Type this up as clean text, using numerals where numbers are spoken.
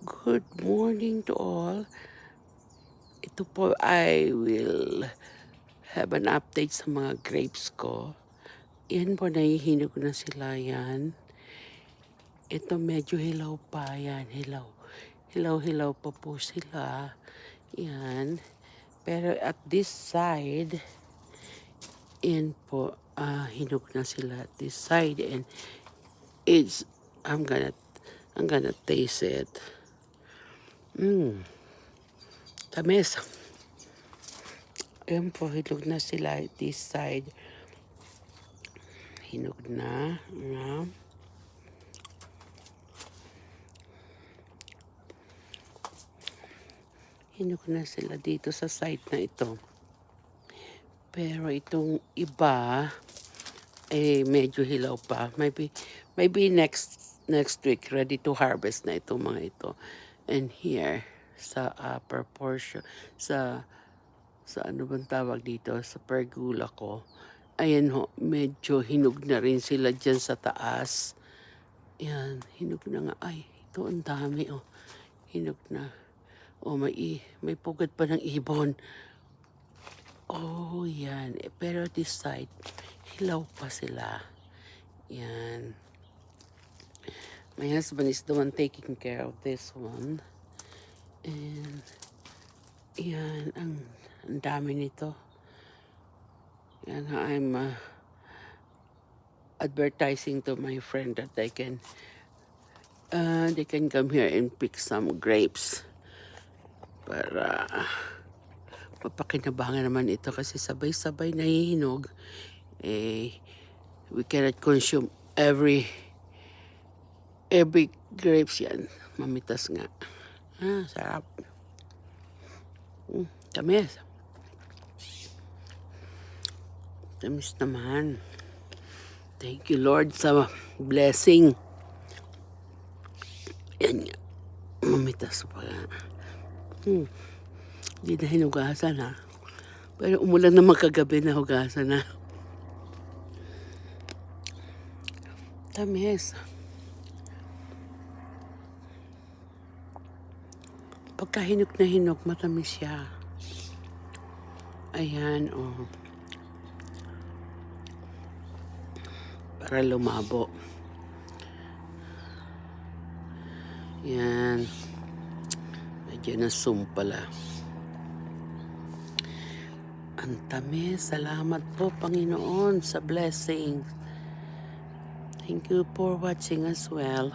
Good morning to all. Ito po I will have an update sa mga grapes ko. Yan po, nahihinog na sila yan. Ito medyo hilaw pa yan, hilaw. Hilaw-hilaw pa po sila. Yan. Pero at this side, yan po, hinog na sila at this side. And it's, I'm gonna taste it. Tamis. Ayan po, hinog na sila this side. Hinog na. Hinog na sila dito sa side na ito. Pero itong iba, medyo hilaw pa. Maybe next week, ready to harvest na itong mga ito. And here, sa upper portion, sa ano bang tawag dito, sa pergola ko, ayan ho, medyo hinog na rin sila dyan sa taas. Yan, hinog na nga. Ay, ito ang dami, oh. Hinog na. Oh, may pugad pa ng ibon. Oh, yan. Pero this side, hilaw pa sila. Yan. My husband is the one taking care of this one. And, yan, ang dami nito. Yan, I'm advertising to my friend that they can come here and pick some grapes. Para mapakinabangan naman ito kasi sabay-sabay nahihinog. We cannot consume every grapes yan. Mamitas nga. Sarap. Tamis. Tamis naman. Thank you, Lord, sa blessing. Yan nga. Mamitas pa. Hindi na hinugasan, ha. Pero umulan naman kagabi na hugasan na. Tamis. Pagka hinog na hinog, matamis siya. Ayan, oh. Para lumabo. Yan. Medyo nasum pala. Ang tamis. Salamat po, Panginoon, sa blessing. Thank you for watching as well.